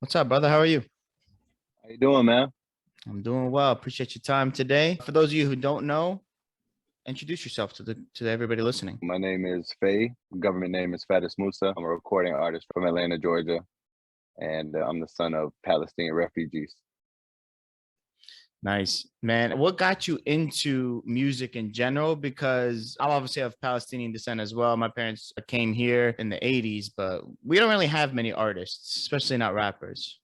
What's up, brother? How are you? How you doing, man? I'm doing well. Appreciate your time today. For those of you who don't know, introduce yourself to everybody listening. My name is Phay. Government name is Faris Mousa. I'm a recording artist from Atlanta, Georgia, and I'm the son of Palestinian refugees. Nice, man. What got you into music in general? Because I obviously have Palestinian descent as well. My parents came here in the 80s, but we don't really have many artists, especially not rappers.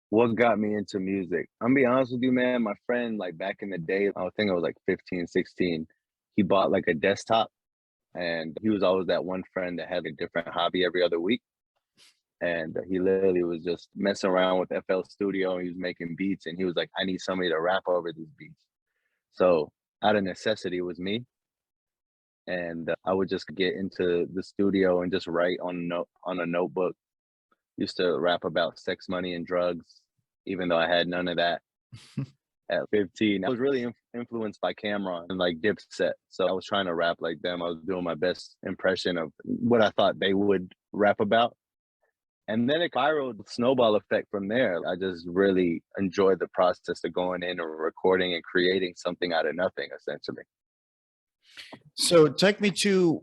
What got me into music? I'm gonna be honest with you, man. My friend, like back in the day, I think I was like 15, 16, he bought like a desktop, and he was always that one friend that had a different hobby every other week. And he literally was just messing around with FL Studio, and he was making beats, and he was like, I need somebody to rap over these beats. So out of necessity, it was me. And I would just get into the studio and just write on a notebook. Used to rap about sex, money, and drugs, even though I had none of that at 15. I was really influenced by Cameron and like Dipset, so I was trying to rap like them. I was doing my best impression of what I thought they would rap about. And then it spiraled snowball effect from there. I just really enjoyed the process of going in and recording and creating something out of nothing, essentially. So take me to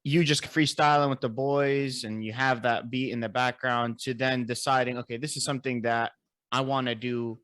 you just freestyling with the boys and you have that beat in the background to then deciding, okay, this is something that I want to do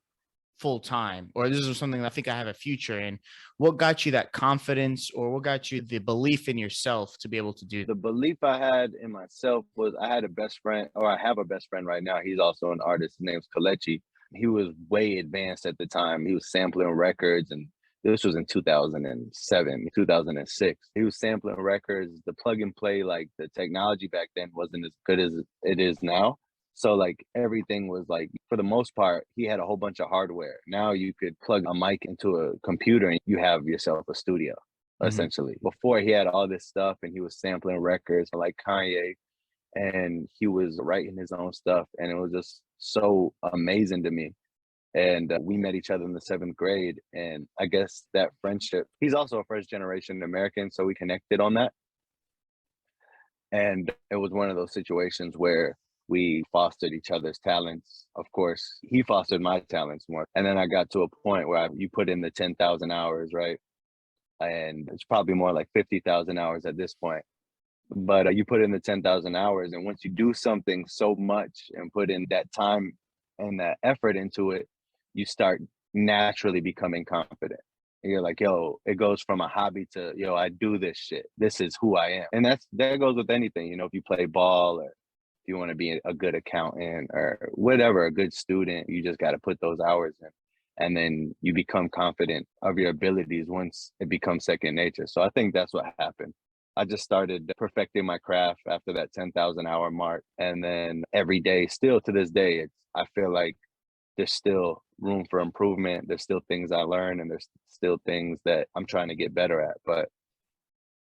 full time, or this is something that I think I have a future in. What got you that confidence, or what got you the belief in yourself to be able to do that? The belief I had in myself was I had a best friend, or I have a best friend right now. He's also an artist. His name's Kalechi. He was way advanced at the time. He was sampling records, and this was in 2007, 2006. He was sampling records. The plug and play, like the technology back then wasn't as good as it is now. So like everything was like, for the most part, he had a whole bunch of hardware. Now you could plug a mic into a computer and you have yourself a studio, Mhm. essentially. Before, he had all this stuff and he was sampling records like Kanye, and he was writing his own stuff, and it was just so amazing to me. And we met each other in the seventh grade, and I guess that friendship, he's also a first generation American, so we connected on that. And it was one of those situations where we fostered each other's talents. Of course, he fostered my talents more. And then I got to a point where you put in the 10,000 hours, right? And it's probably more like 50,000 hours at this point. But you put in the 10,000 hours, and once you do something so much and put in that time and that effort into it, you start naturally becoming confident. And you're like, yo, it goes from a hobby to, yo, I do this shit. This is who I am. And that goes with anything. If you play ball, or if you want to be a good accountant or whatever, a good student, you just got to put those hours in. And then you become confident of your abilities once it becomes second nature. So I think that's what happened. I just started perfecting my craft after that 10,000 hour mark. And then every day, still to this day, I feel like there's still room for improvement. There's still things I learn, and there's still things that I'm trying to get better at. But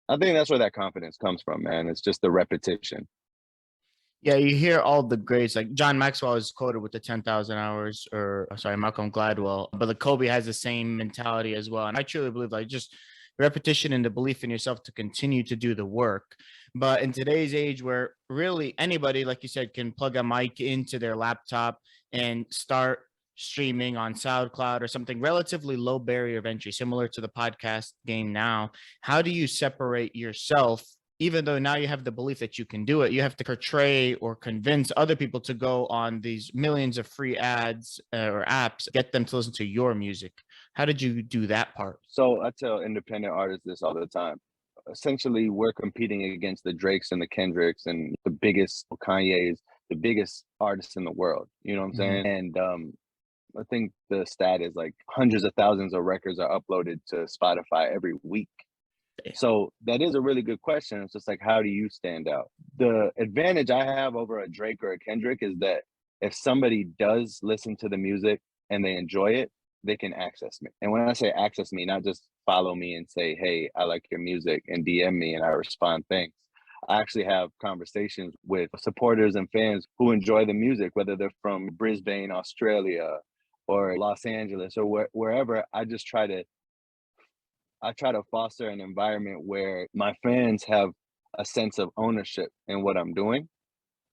I think that's where that confidence comes from, man. It's just the repetition. Yeah, you hear all the greats like John Maxwell is quoted with the 10,000 hours, or sorry, Malcolm Gladwell, but the Kobe has the same mentality as well. And I truly believe like just repetition and the belief in yourself to continue to do the work. But in today's age where really anybody, like you said, can plug a mic into their laptop and start streaming on SoundCloud or something relatively low barrier of entry, similar to the podcast game now, how do you separate yourself? Even though now you have the belief that you can do it, you have to portray or convince other people to go on these millions of free ads or apps, get them to listen to your music. How did you do that part? So I tell independent artists this all the time. Essentially, we're competing against the Drakes and the Kendricks and the biggest Kanye's, the biggest artists in the world. You know what I'm Mhm. saying? And I think the stat is like hundreds of thousands of records are uploaded to Spotify every week. So that is a really good question. It's just like, how do you stand out? The advantage I have over a Drake or a Kendrick is that if somebody does listen to the music and they enjoy it, they can access me. And when I say access me, not just follow me and say, hey, I like your music and DM me and I respond, thanks. I actually have conversations with supporters and fans who enjoy the music, whether they're from Brisbane, Australia, or Los Angeles, or wherever. I try to foster an environment where my fans have a sense of ownership in what I'm doing.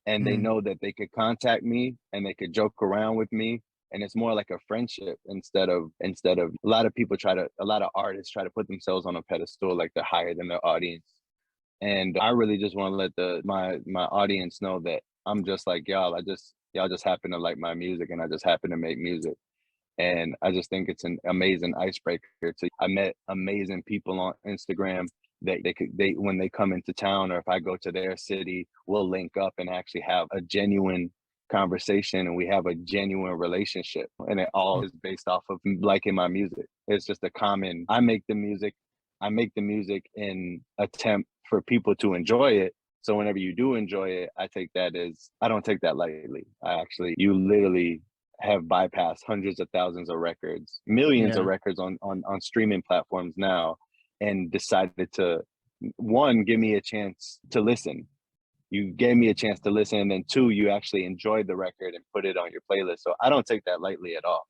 and they Mm. know that they could contact me and they could joke around with me, and it's more like a friendship instead of a lot of artists try to put themselves on a pedestal like they're higher than their audience. And I really just want to let my audience know that I'm just like y'all. Y'all just happen to like my music, and I just happen to make music. And I just think it's an amazing icebreaker. I met amazing people on Instagram that they when they come into town, or if I go to their city, we'll link up and actually have a genuine conversation, and we have a genuine relationship. And it all is based off of liking my music. It's just a common. I make the music in attempt for people to enjoy it. So whenever you do enjoy it, I don't take that lightly. You literally have bypassed hundreds of thousands of records, millions of Yeah. records on streaming platforms now, and decided to, one, give me a chance to listen. You gave me a chance to listen, and then two, you actually enjoyed the record and put it on your playlist. So I don't take that lightly at all.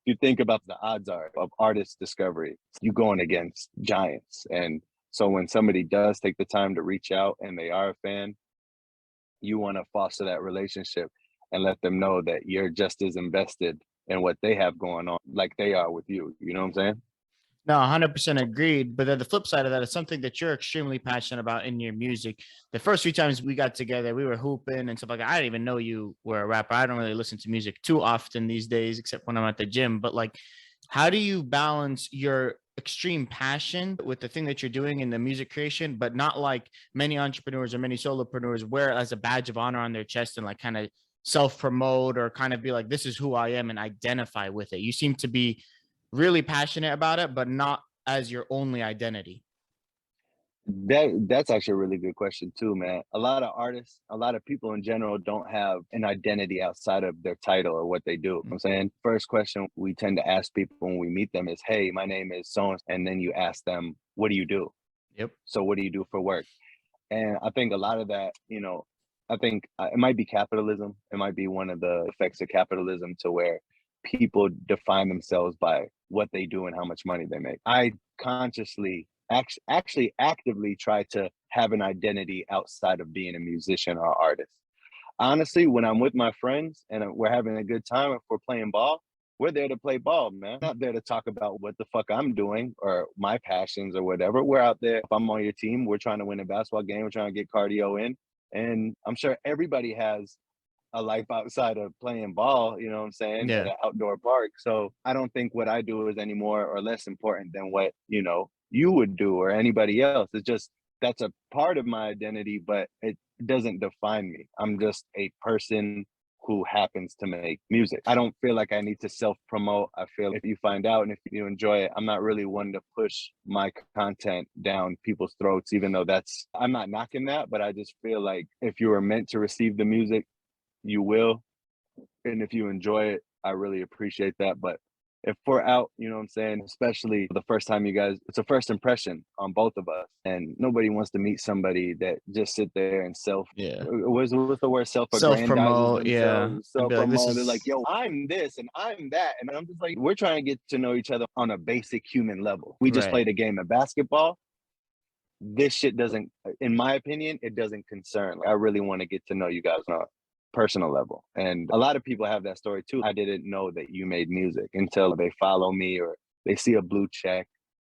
You think about the odds are of artist discovery, you going against giants. And so when somebody does take the time to reach out and they are a fan, you want to foster that relationship and let them know that you're just as invested in what they have going on like they are with you. You know what I'm saying? No, 100% agreed. But then the flip side of that is something that you're extremely passionate about in your music. The first few times we got together, we were hooping and stuff like that. I didn't even know you were a rapper. I don't really listen to music too often these days, except when I'm at the gym. But like, how do you balance your extreme passion with the thing that you're doing in the music creation, but not like many entrepreneurs or many solopreneurs wear it as a badge of honor on their chest and like kind of self promote or kind of be like, this is who I am and identify with it? You seem to be really passionate about it, but not as your only identity. That's actually a really good question too, man. A lot of artists, a lot of people in general don't have an identity outside of their title or what they do. You know what I'm saying? First question we tend to ask people when we meet them is, "Hey, my name is so," and then you ask them, "What do you do?" Yep. So what do you do for work? And I think a lot of that, I think it might be capitalism. It might be one of the effects of capitalism to where people define themselves by what they do and how much money they make. I consciously, actually actively try to have an identity outside of being a musician or artist. Honestly, when I'm with my friends and we're having a good time, if we're playing ball, we're there to play ball, man. Not there to talk about what the fuck I'm doing or my passions or whatever. We're out there. If I'm on your team, we're trying to win a basketball game. We're trying to get cardio in. And I'm sure everybody has a life outside of playing ball, you know what I'm saying, at Yeah. an outdoor park. So I don't think what I do is any more or less important than what, you would do or anybody else. It's just that's a part of my identity, but it doesn't define me. I'm just a person who happens to make music. I don't feel like I need to self promote. I feel if you find out and if you enjoy it, I'm not really one to push my content down people's throats, even though I'm not knocking that, but I just feel like if you were meant to receive the music, you will. And if you enjoy it, I really appreciate that. But if we're out, you know what I'm saying, especially the first time it's a first impression on both of us. And nobody wants to meet somebody that just sit there and Yeah. what's the word, self Self aggrandizes promote. Yeah. themselves, And self be like, this promote. They're like, is, yo, I'm this and I'm that. And I'm just like, we're trying to get to know each other on a basic human level. We just right. played a game of basketball. This shit doesn't, in my opinion, it doesn't concern. Like, I really want to get to know you guys on a personal level. And a lot of people have that story too. I didn't know that you made music until they follow me or they see a blue check,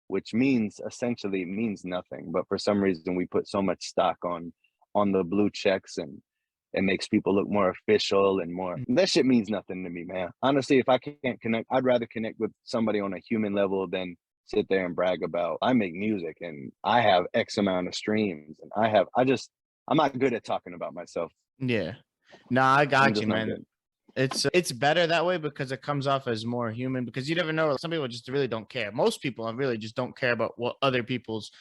which means essentially it means nothing. But for some reason we put so much stock on the blue checks, and it makes people look more official and more. That shit means nothing to me, man. Honestly, if I can't connect, I'd rather connect with somebody on a human level than sit there and brag about I make music and I have X amount of streams and I'm not good at talking about myself. Yeah. No, I I'm got you, just not man. good. It's better that way because it comes off as more human because you never know. Some people just really don't care. Most people really just don't care about what other people's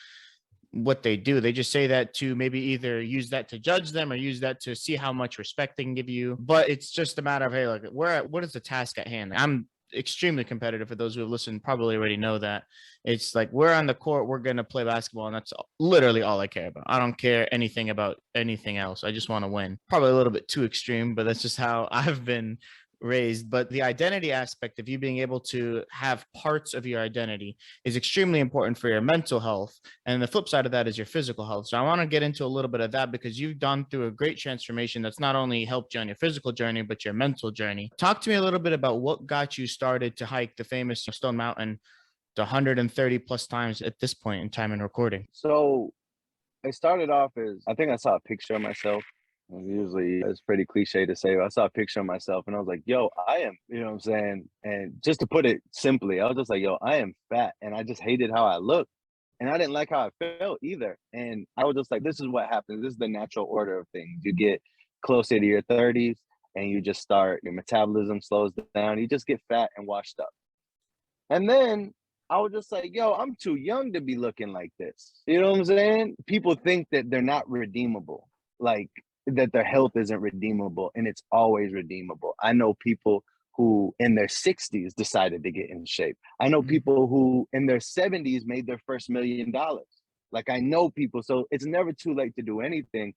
what they do. They just say that to maybe either use that to judge them or use that to see how much respect they can give you. But it's just a matter of, hey, like, what is the task at hand? I'm extremely competitive. For those who have listened, probably already know that. It's like we're on the court, we're gonna play basketball, and that's literally all I care about. I don't care anything about anything else. I just want to win. Probably a little bit too extreme, but that's just how I've been raised, but the identity aspect of you being able to have parts of your identity is extremely important for your mental health. And the flip side of that is your physical health. So I want to get into a little bit of that because you've gone through a great transformation that's not only helped you on your physical journey, but your mental journey. Talk to me a little bit about what got you started to hike the famous Stone Mountain the 130 plus times at this point in time in recording. So it started off as, I think I saw a picture of myself. Usually it's pretty cliche to say, I saw a picture of myself and I was like, yo, I am, you know what I'm saying? And just to put it simply, I was just like, yo, I am fat. And I just hated how I looked. And I didn't like how I felt either. And I was just like, this is what happens. This is the natural order of things. You get closer to your 30s and you just start, your metabolism slows down. You just get fat and washed up. And then I was just like, yo, I'm too young to be looking like this. You know what I'm saying? People think that they're not redeemable, like that their health isn't redeemable, and it's always redeemable. I know people who in their 60s decided to get in shape. I know people who in their 70s made their first $1 million. Like I know people, so it's never too late to do anything.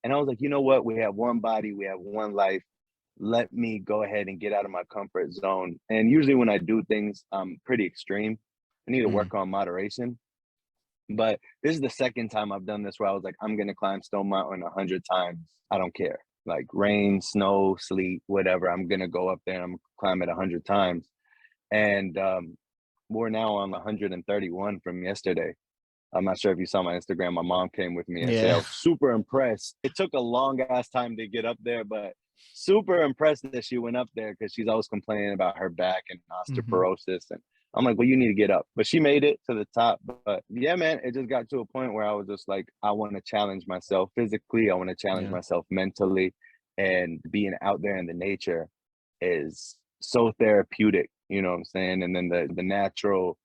And I was like, you know what? We have one body, we have one life. Let me go ahead and get out of my comfort zone. And usually when I do things, I'm pretty extreme. I need to work on moderation. But this is the second time I've done this where I was like, I'm going to climb Stone Mountain 100 times. I don't care. Like rain, snow, sleet, whatever. I'm going to go up there and I'm going to climb it 100 times. And we're now on 131 from yesterday. I'm not sure if you saw my Instagram. My mom came with me and said I was super impressed. It took a long ass time to get up there, but super impressed that she went up there because she's always complaining about her back and osteoporosis. And I'm like, well, you need to get up. But she made it to the top. But yeah, man, it just got to a point where I was just like, I want to challenge myself physically. I want to challenge myself mentally. And being out there in the nature is so therapeutic, you know what I'm saying? And then the natural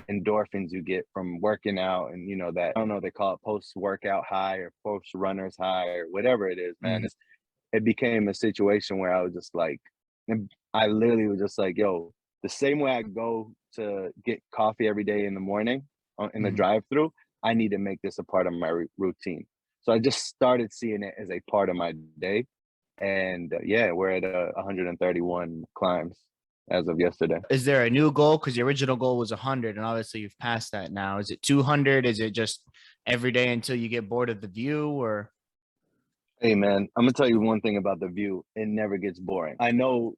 endorphins you get from working out, and you know that, I don't know, they call it post-workout high or post-runners high or whatever it is, man. It became a situation where I was just like, I literally was just like, yo, the same way I go to get coffee every day in the morning in the drive-through, I need to make this a part of my routine. So I just started seeing it as a part of my day. And yeah, we're at 131 climbs as of yesterday. Is there a new goal? Because the original goal was 100, and obviously you've passed that now. Is it 200? Is it just every day until you get bored of the view? Or hey, man, I'm gonna tell you one thing about the view. It never gets boring. I know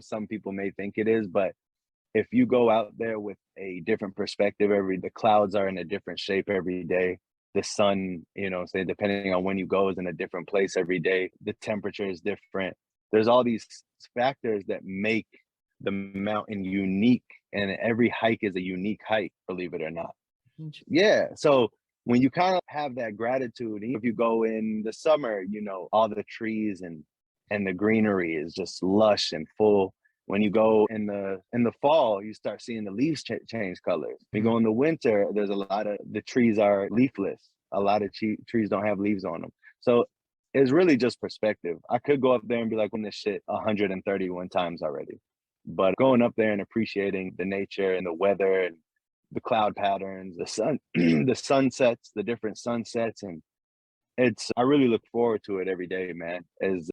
some people may think it is, but if you go out there with a different perspective, the clouds are in a different shape every day. The sun, you know, say depending on when you go, is in a different place every day. The temperature is different. There's all these factors that make the mountain unique, and every hike is a unique hike, believe it or not. Yeah. So when you kind of have that gratitude, if you go in the summer, you know, all the trees and the greenery is just lush and full. When you go in the fall, you start seeing the leaves change colors. When you go in the winter, there's a lot of the trees are leafless. A lot of trees don't have leaves on them. So it's really just perspective. I could go up there and be like, on this shit 131 times already. But going up there and appreciating the nature and the weather and the cloud patterns, the sun, the sunsets, the different sunsets, and I really look forward to it every day, man.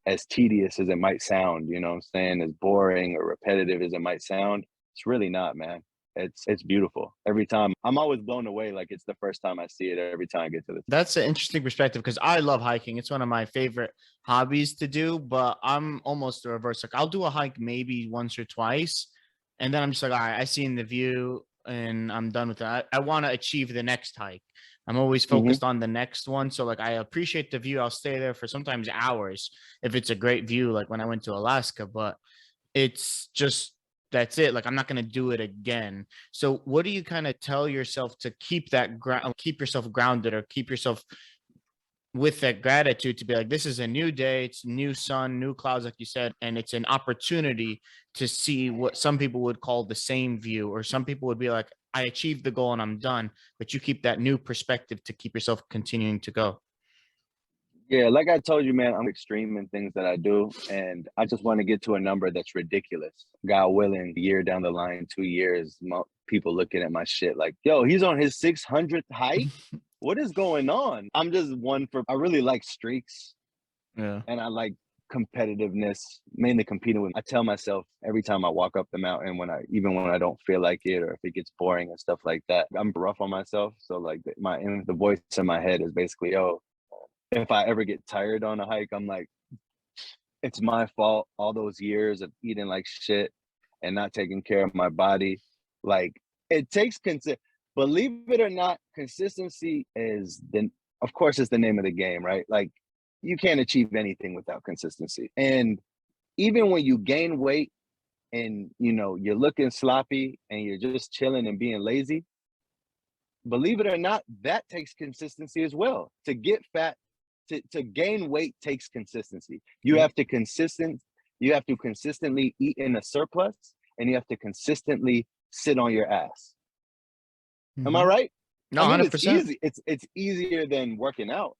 As tedious as it might sound, you know what I'm saying, as boring or repetitive as it might sound, it's really not, man. It's beautiful. Every time I'm always blown away, like it's the first time I see it every time I get to this. That's an interesting perspective because I love hiking. It's one of my favorite hobbies to do, but I'm almost the reverse. Like I'll do a hike maybe once or twice, and then I'm just like, all right, I seen the view and I'm done with it. I want to achieve the next hike. I'm always focused on the next one. So like I appreciate the view. I'll stay there for sometimes hours if it's a great view, like when I went to Alaska, but it's just that's it. Like I'm not going to do it again. So what do you kind of tell yourself to keep that keep yourself grounded or keep yourself with that gratitude to be like, this is a new day, it's new sun, new clouds, like you said, and it's an opportunity to see what some people would call the same view, or some people would be like, I achieved the goal and I'm done, but you keep that new perspective to keep yourself continuing to go. Yeah, like I told you, man, I'm extreme in things that I do, and I just want to get to a number that's ridiculous. God willing, a year down the line, 2 years, people looking at my shit like, yo, he's on his 600th hike? What is going on? I'm just I really like streaks. Yeah. And I like competitiveness, mainly competing with. I tell myself every time I walk up the mountain, even when I don't feel like it, or if it gets boring and stuff like that, I'm rough on myself. So like the voice in my head is basically, oh, if I ever get tired on a hike, I'm like, it's my fault. All those years of eating like shit and not taking care of my body, like it takes believe it or not, consistency is of course, it's the name of the game, right? Like you can't achieve anything without consistency. And even when you gain weight and you're looking sloppy and you're just chilling and being lazy, believe it or not, that takes consistency as well. To get fat, to gain weight takes consistency. You Yeah. have to consistently eat in a surplus, and you have to consistently sit on your ass. Am I right? No, I mean, it's 100%. easy. It's easier than working out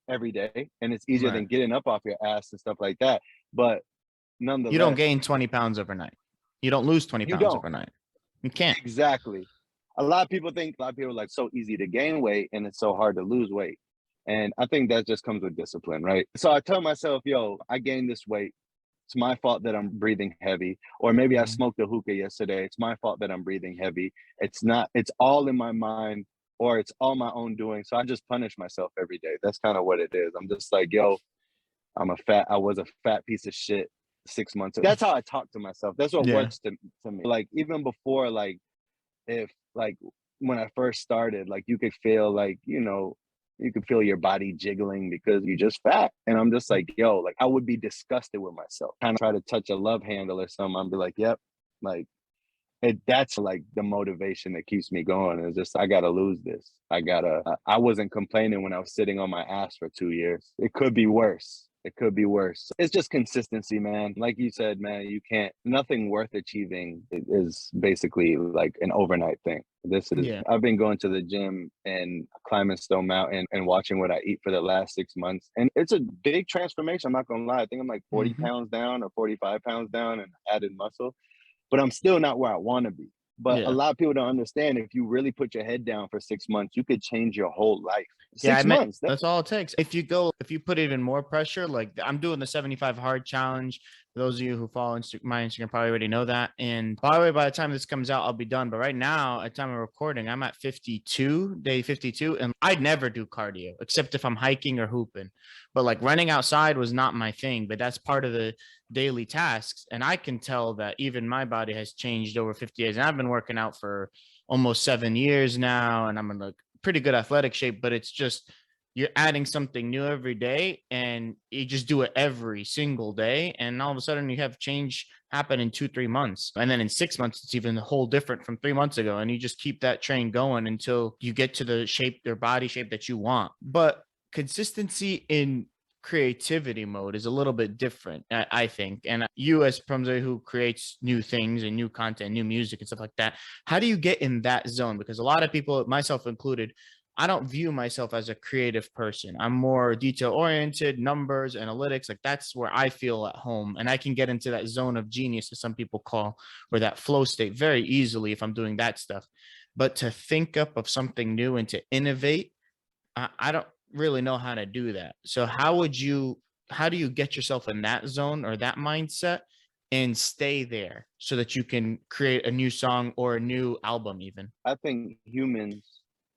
every day, and it's easier Right. than getting up off your ass and stuff like that. But You don't nonetheless, gain 20 pounds overnight. You don't lose 20 you pounds don't. overnight. You can't. Exactly. A lot of people are like so easy to gain weight and it's so hard to lose weight. And I think that just comes with discipline, right? So I tell myself, yo, I gained this weight. It's my fault that I'm breathing heavy. Or maybe I Mhm. smoked a hookah yesterday. It's my fault that I'm breathing heavy. It's not, it's all in my mind, or it's all my own doing. So I just punish myself every day. That's kind of what it is. I'm just like, yo, I was a fat piece of shit 6 months ago. That's how I talk to myself. That's what Yeah. works to me. Like even before, like if like when I first started, like you could feel like, you could feel your body jiggling because you're just fat. And I'm just like, yo, like I would be disgusted with myself. Kind of try to touch a love handle or something. I'd be like, yep, like that's like the motivation that keeps me going. It's just I gotta lose this. I wasn't complaining when I was sitting on my ass for 2 years. It could be worse. It could be worse. It's just consistency, man. Like you said, man, nothing worth achieving is basically like an overnight thing. Yeah. I've been going to the gym and climbing Stone Mountain and watching what I eat for the last 6 months. And it's a big transformation. I'm not gonna lie. I think I'm like 40 Mhm. pounds down or 45 pounds down and added muscle, but I'm still not where I want to be. But a Yeah. lot of people don't understand, if you really put your head down for 6 months, you could change your whole life. Yeah, I Six meant months. that's all it takes. If you put even more pressure, like I'm doing the 75 hard challenge. For those of you who follow my Instagram probably already know that. And by the way, by the time this comes out, I'll be done. But right now, at time of recording, I'm at 52, day 52, and I'd never do cardio except if I'm hiking or hooping. But like running outside was not my thing, but that's part of the daily tasks. And I can tell that even my body has changed over 50 years. And I've been working out for almost 7 years now, and I'm in like pretty good athletic shape, but it's just you're adding something new every day and you just do it every single day. And all of a sudden you have change happen in 2, 3 months. And then in 6 months, it's even a whole different from 3 months ago. And you just keep that train going until you get to the shape, their body shape that you want. But consistency in creativity mode is a little bit different, I think. And you, as somebody who creates new things and new content, new music and stuff like that, how do you get in that zone? Because a lot of people, myself included, I don't view myself as a creative person. I'm more detail oriented, numbers, analytics. Like that's where I feel at home. And I can get into that zone of genius, as some people call, or that flow state very easily if I'm doing that stuff. But to think up of something new and to innovate, I don't really know how to do that. So how do you get yourself in that zone or that mindset and stay there so that you can create a new song or a new album even? I think humans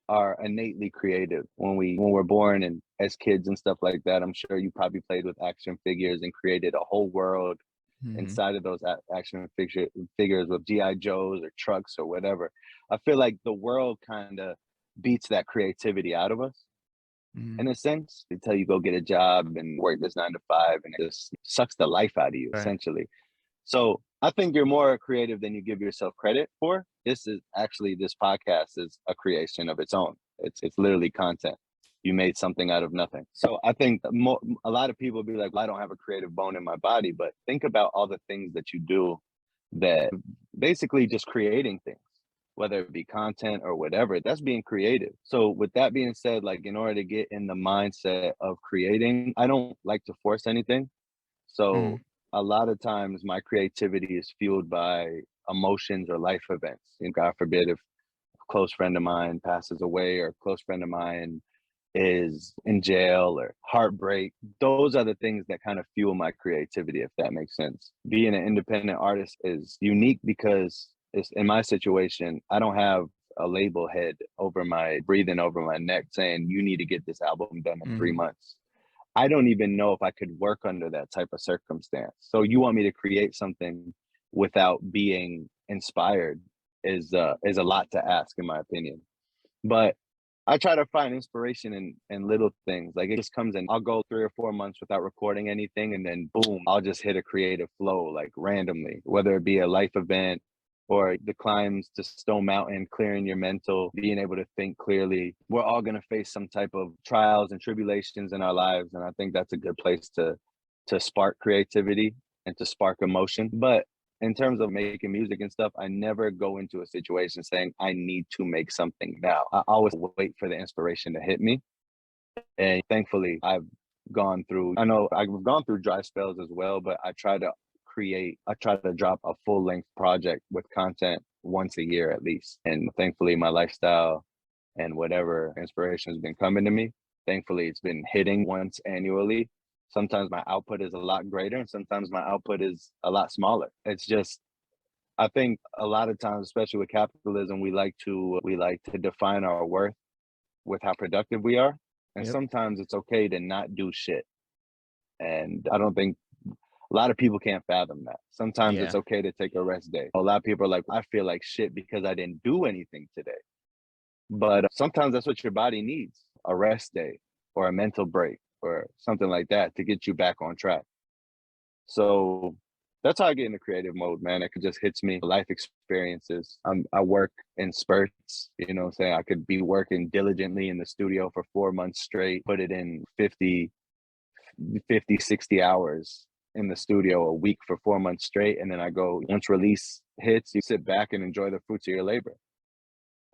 are innately creative when we're born and as kids and stuff like that. I'm sure you probably played with action figures and created a whole world Mhm. inside of those action figures with GI Joes or trucks or whatever. I feel like the world kind of beats that creativity out of us Mhm. in a sense. They tell you go get a job and work this 9 to 5, and it just sucks the life out of you Right. essentially. So I think you're more creative than you give yourself credit for. This podcast is a creation of its own. It's literally content. You made something out of nothing. So I think a lot of people be like, well, I don't have a creative bone in my body, but think about all the things that you do that basically just creating things, whether it be content or whatever, that's being creative. So with that being said, like in order to get in the mindset of creating, I don't like to force anything. So Mhm. a lot of times my creativity is fueled by emotions or life events. And God forbid if a close friend of mine passes away or a close friend of mine is in jail or heartbreak. Those are the things that kind of fuel my creativity, if that makes sense. Being an independent artist is unique because it's, in my situation, I don't have a label head over my breathing over my neck saying you need to get this album done in 3 months. I don't even know if I could work under that type of circumstance. So you want me to create something without being inspired is a lot to ask, in my opinion. But I try to find inspiration in little things. Like it just comes in. I'll go 3 or 4 months without recording anything, and then boom, I'll just hit a creative flow like randomly, whether it be a life event or the climbs to Stone Mountain, clearing your mental, being able to think clearly. We're all gonna face some type of trials and tribulations in our lives, and I think that's a good place to spark creativity and to spark emotion. But in terms of making music and stuff, I never go into a situation saying I need to make something now. I always wait for the inspiration to hit me. And thankfully, I've gone through, I know I've gone through dry spells as well, but I try to drop a full length project with content once a year at least. And thankfully, my lifestyle and whatever inspiration has been coming to me, thankfully, it's been hitting once annually. Sometimes my output is a lot greater and sometimes my output is a lot smaller. It's just, I think a lot of times, especially with capitalism, we like to define our worth with how productive we are. And Yep. sometimes it's okay to not do shit. And I don't think a lot of people can't fathom that. Sometimes Yeah. it's okay to take a rest day. A lot of people are like, I feel like shit because I didn't do anything today. But sometimes that's what your body needs, a rest day or a mental break or something like that to get you back on track. So that's how I get into creative mode, man. It just hits me. Life experiences. I work in spurts, you know what I'm saying? I could be working diligently in the studio for 4 months straight, put it in 60 hours in the studio a week for 4 months straight. And then I go, once release hits, you sit back and enjoy the fruits of your labor.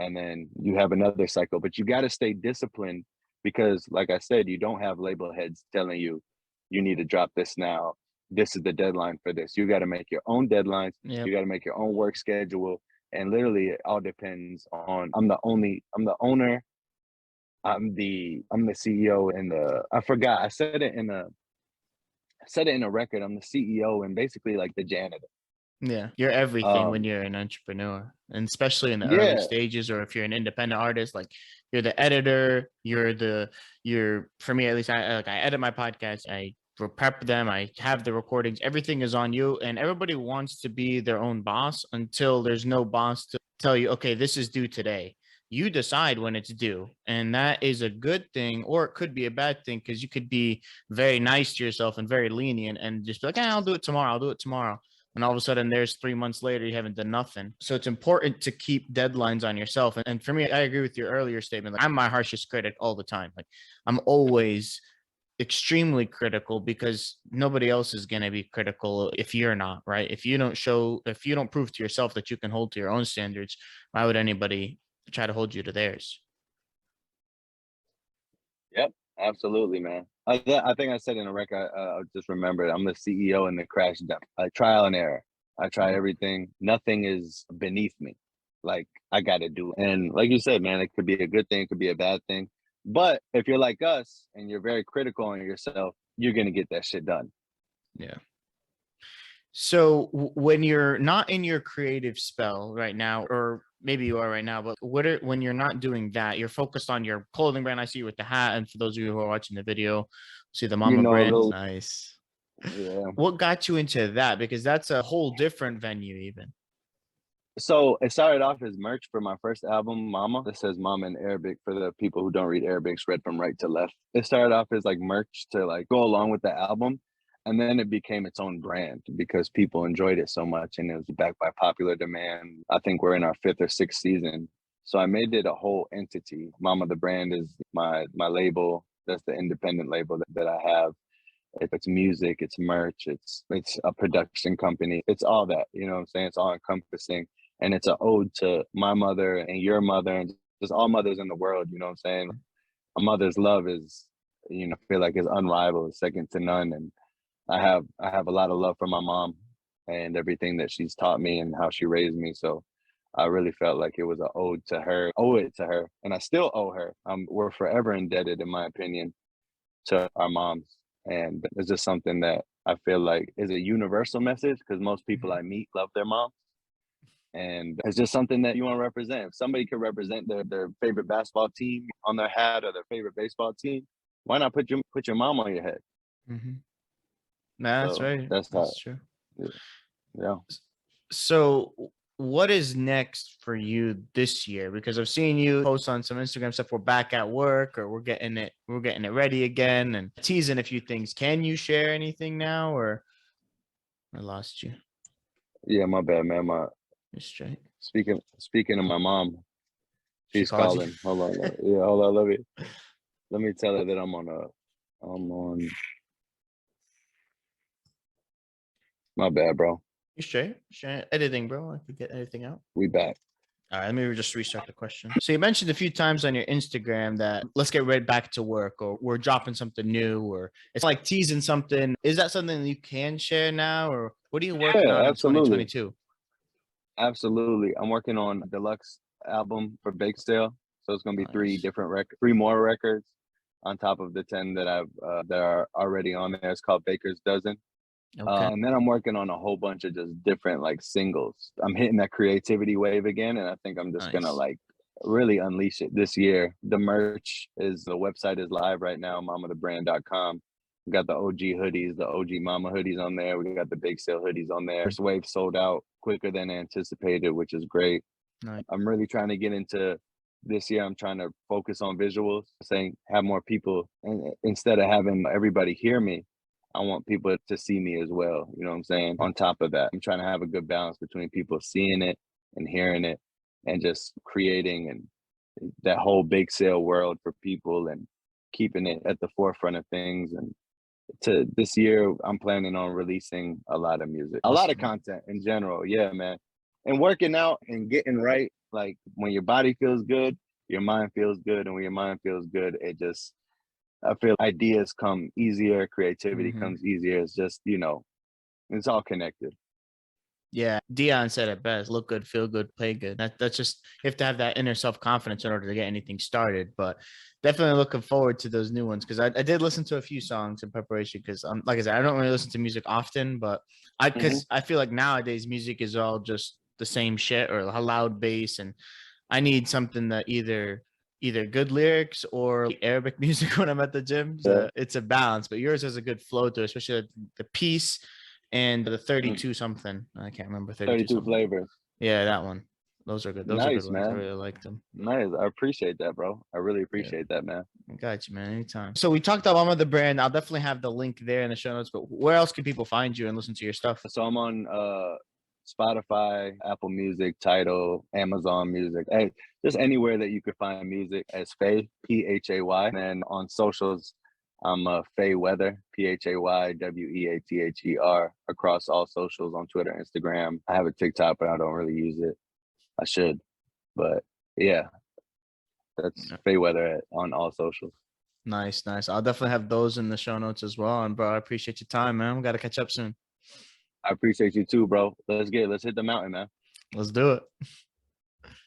And then you have another cycle, but you got to stay disciplined because, like I said, you don't have label heads telling you you need to drop this now. This is the deadline for this. You got to make your own deadlines. Yep. You got to make your own work schedule. And literally it all depends on, I'm the owner. I'm the CEO and I forgot. I said it in a record. I'm the CEO and basically like the janitor. Yeah, you're everything when Um, you're an entrepreneur, and especially in the early yeah, stages, or if you're an independent artist, like you're the editor, you're for me at least, I edit my podcast, I prep them, I have the recordings, everything is on you, and everybody wants to be their own boss until there's no boss to tell you, okay, this is due today. You decide when it's due, and that is a good thing, or it could be a bad thing because you could be very nice to yourself and very lenient, and just be like, I'll do it tomorrow. I'll do it tomorrow, and all of a sudden there's 3 months later you haven't done nothing. So it's important to keep deadlines on yourself. And for me, I agree with your earlier statement. Like, I'm my harshest critic all the time. Like, I'm always extremely critical because nobody else is going to be critical if you're not, right? If you don't prove to yourself that you can hold to your own standards, why would anybody try to hold you to theirs? yep, absolutely, man. I think I said in a record, I just remembered, I'm the CEO in the crash dump. I trial and error. I try Mhm. everything. Nothing is beneath me. Like I got to do it. And like you said, man, it could be a good thing, it could be a bad thing. But if you're like us and you're very critical on yourself, you're gonna get that shit done. Yeah. So when you're not in your creative spell right now, or maybe you are right now, but when you're not doing that, you're focused on your clothing brand. I see you with the hat, and for those of you who are watching the video, see the You Mama know, brand. those Nice. yeah. What got you into that? Because that's a whole different venue, even. So it started off as merch for my first album, Mama. This says Mama in Arabic for the people who don't read Arabic, it's read from right to left. It started off as like merch to like go along with the album. And then it became its own brand because people enjoyed it so much and it was backed by popular demand. I think we're in our fifth or sixth season. So I made it a whole entity. Mama the brand is my label. That's the independent label that I have. It's music, it's merch, it's a production company, it's all that, you know what I'm saying? It's all encompassing. And it's an ode to my mother and your mother and just all mothers in the world, you know what I'm saying? A mother's love is, I feel like is unrivaled, second to none. And I have a lot of love for my mom and everything that she's taught me and how she raised me. So I really felt like it was an ode to her, owe it to her, and I still owe her. We're forever indebted, in my opinion, to our moms, and it's just something that I feel like is a universal message because most people I meet love their mom, and it's just something that you want to represent. If somebody could represent their favorite basketball team on their hat or their favorite baseball team, why not put your mom on your head? Mm-hmm. Nah, that's So right. that's how, That's true. yeah. So what is next for you this year? Because I've seen you post on some Instagram stuff. We're back at work, or we're getting it ready again, and teasing a few things. Can you share anything now, or I lost you? Yeah, my bad, man. You're straight. Speaking of my mom, She she's called you. calling. Hold on. Yeah, hold on. Let me tell her that I'm on. My bad, bro. You straight? Straight. Editing, bro. I could get anything out. We back. All right, let me just restart the question. So you mentioned a few times on your Instagram that let's get right back to work, or we're dropping something new, or it's like teasing something. Is that something that you can share now, or what are you working Yeah, on in absolutely. 2022? Absolutely. I'm working on a deluxe album for Bake Sale. So it's gonna be Nice. three more records on top of the 10 that I've that are already on there. It's called Baker's Dozen. Okay. And then I'm working on a whole bunch of just different like singles. I'm hitting that creativity wave again, and I think I'm just gonna Nice. like really unleash it this year. The website is live right now, mamathebrand.com. We got the OG hoodies, the OG mama hoodies on there. We got the big sale hoodies on there. First wave sold out quicker than anticipated, which is great. Nice. I'm really trying to get into this year. I'm trying to focus on visuals, saying have more people, and instead of having everybody hear me, I want people to see me as well. You know what I'm saying? On top of that, I'm trying to have a good balance between people seeing it and hearing it and just creating and that whole big sale world for people and keeping it at the forefront of things. And to this year, I'm planning on releasing a lot of music, a lot of Awesome. content in general. Yeah, man. And working out and getting right, like when your body feels good, your mind feels good. And when your mind feels good, I feel ideas come easier, creativity Hmm. comes easier. It's just, it's all connected. Yeah, Dion said it best: "Look good, feel good, play good." That's just you have to have that inner self confidence in order to get anything started. But definitely looking forward to those new ones because I did listen to a few songs in preparation because like I said, I don't really listen to music often, but Hmm. I feel like nowadays music is all just the same shit or a loud bass, and I need something that either good lyrics or Arabic music when I'm at the gym. Yeah. So it's a balance, but yours has a good flow to it, especially the piece and the Mm. 32 something. I can't remember 32 32 something. flavors. Yeah, that one. Those are good. Those are good Nice, ones. I man. really like them. Nice. I appreciate that, bro. I really Yeah, appreciate that, man. I got you, man. Anytime. So we talked about the brand. I'll definitely have the link there in the show notes. But where else can people find you and listen to your stuff? So I'm on Spotify, Apple Music, Tidal, Amazon Music. Hey, just anywhere that you could find music as Phay, Phay. And then on socials, I'm Phayweather, Payweather, across all socials on Twitter, Instagram. I have a TikTok, but I don't really use it. I should. But yeah, that's Yeah. Phayweather on all socials. Nice, nice. I'll definitely have those in the show notes as well. And bro, I appreciate your time, man. We got to catch up soon. I appreciate you too, bro. Let's hit the mountain, man. Let's do it.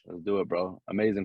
Let's do it, bro. Amazing